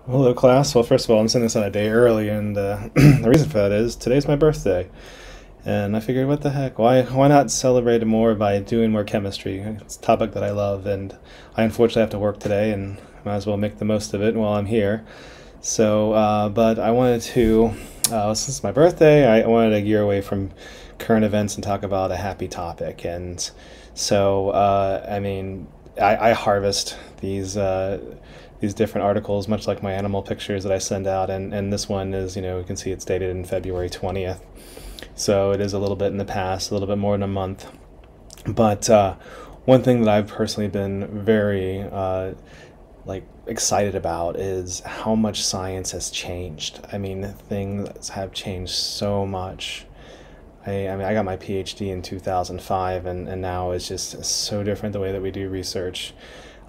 Hello, class. Well, first of all, I'm sending this on a day early, and the reason for that is today's my birthday. And I figured, what the heck? Why not celebrate it more by doing more chemistry? It's a topic that I love, and I unfortunately have to work today, and might as well make the most of it while I'm here. But I wanted to, since it's my birthday, I wanted to gear away from current events and talk about a happy topic. And I harvest these different articles, much like my animal pictures that I send out, and this one is, you can see it's dated in February 20th. So it is a little bit in the past, a little bit more than a month. But one thing that I've personally been very excited about is how much science has changed. I mean, things have changed so much. I got my PhD in 2005, and now it's just so different the way that we do research,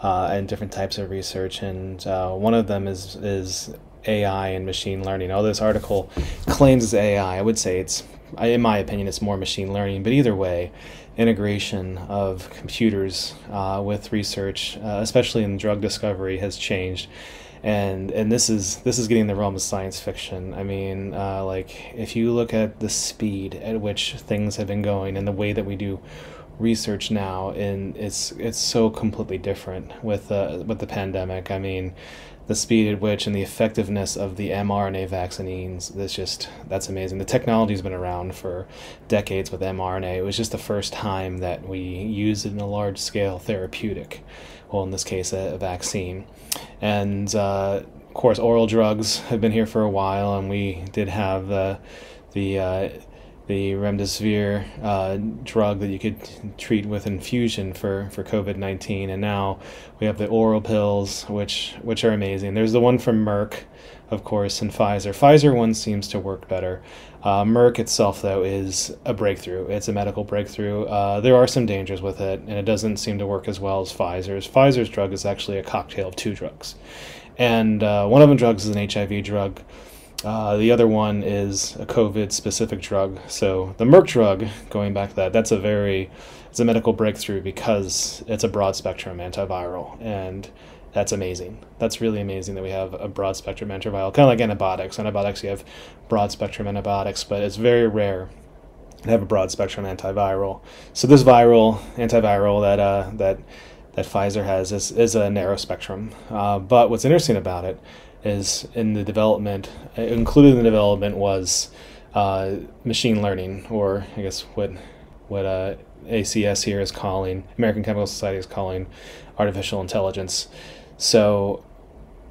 and different types of research. And one of them is AI and machine learning. Although this article claims it's AI, I would say in my opinion, it's more machine learning. But either way, integration of computers with research, especially in drug discovery, has changed. And this is getting in the realm of science fiction. I mean, if you look at the speed at which things have been going and the way that we do research now, and it's so completely different with the pandemic. I mean, the speed at which and the effectiveness of the mRNA vaccines, that's amazing. The technology's been around for decades with mRNA. It was just the first time that we used it in a large scale therapeutic, well, in this case a vaccine. And of course, oral drugs have been here for a while, and we did have the remdesivir drug that you could treat with infusion for COVID-19, and now we have the oral pills, which are amazing. There's the one from Merck, of course, and Pfizer. Pfizer one seems to work better. Merck itself, though, is a breakthrough. It's a medical breakthrough. There are some dangers with it, and it doesn't seem to work as well as Pfizer's. Pfizer's drug is actually a cocktail of two drugs, and one of them drugs is an HIV drug. The other one is a COVID-specific drug. So the Merck drug, going back to that, it's a medical breakthrough because it's a broad-spectrum antiviral, and that's amazing. That's really amazing that we have a broad-spectrum antiviral, kind of like antibiotics. Antibiotics, you have broad-spectrum antibiotics, but it's very rare to have a broad-spectrum antiviral. So this antiviral that Pfizer has is a narrow spectrum. But what's interesting about it is included in the development was machine learning, or I guess what ACS here is calling, American Chemical Society is calling artificial intelligence. So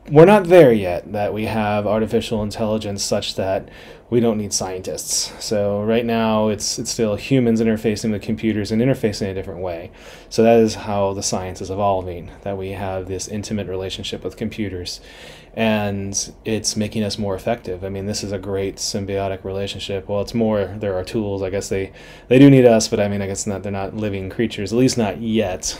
we're not there yet, that we have artificial intelligence such that we don't need scientists. So right now it's still humans interfacing with computers and interfacing in a different way. So that is how the science is evolving, that we have this intimate relationship with computers, and it's making us more effective. I mean, this is a great symbiotic relationship. Well, it's more, there are tools. I guess they do need us, but I mean, I guess they're not living creatures, at least not yet.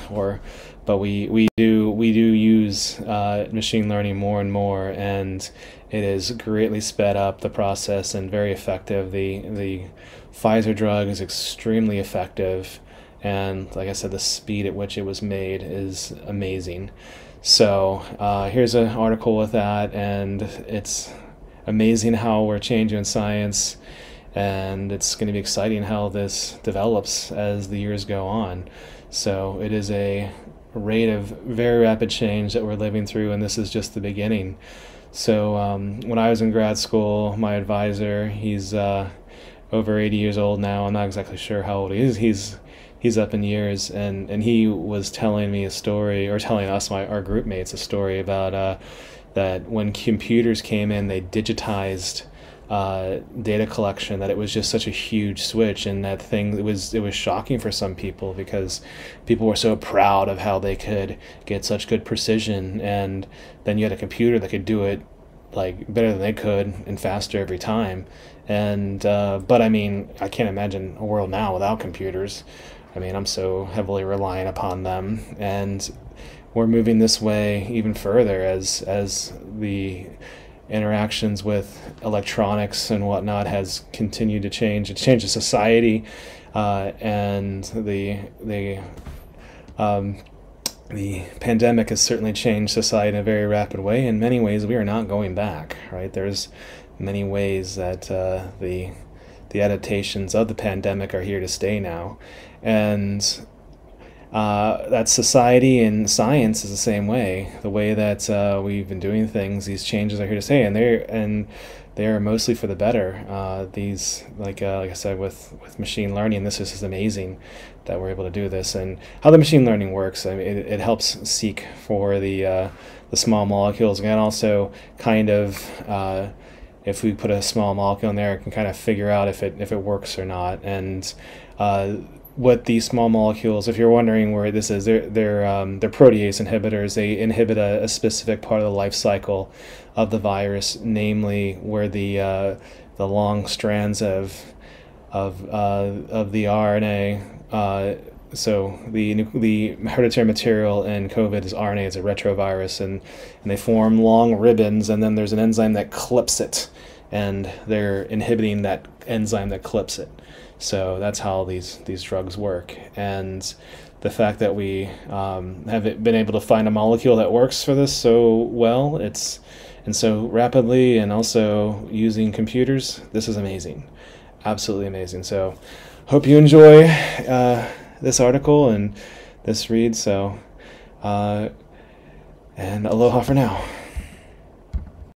But we do use machine learning more and more, and it has greatly sped up the process and very effective. The Pfizer drug is extremely effective, and like I said, the speed at which it was made is amazing. So here's an article with that, and it's amazing how we're changing science, and it's going to be exciting how this develops as the years go on. So it is a rate of very rapid change that we're living through, and this is just the beginning. So when I was in grad school, my advisor, he's over 80 years old now. I'm not exactly sure how old he is. He's up in years, and he was telling me a story, or telling us, our group mates, a story about that when computers came in, they digitized data collection, that it was just such a huge switch, and that thing, it was shocking for some people, because people were so proud of how they could get such good precision, and then you had a computer that could do it like better than they could and faster every time. And but I mean, I can't imagine a world now without computers. I mean, I'm so heavily reliant upon them, and we're moving this way even further as the interactions with electronics and whatnot has continued to change. It's changed the society, and the the pandemic has certainly changed society in a very rapid way. In many ways, we are not going back, right? There's many ways that the adaptations of the pandemic are here to stay now, and that society and science is the same way. The way that we've been doing things, these changes are here to stay, and they're mostly for the better. These, like I said, with machine learning, this is amazing that we're able to do this. And how the machine learning works, I mean, it helps seek for the small molecules, and also kind of if we put a small molecule in there, it can kind of figure out if it works or not. And what these small molecules, if you're wondering where this is, they're protease inhibitors. They inhibit a specific part of the life cycle of the virus, namely where the long strands of the RNA. So the hereditary material in COVID is RNA. It's a retrovirus, and they form long ribbons, and then there's an enzyme that clips it, and they're inhibiting that enzyme that clips it. So that's how these drugs work. And the fact that we have been able to find a molecule that works for this so well, and so rapidly, and also using computers, this is amazing, absolutely amazing. So hope you enjoy this article and this read. So and aloha for now.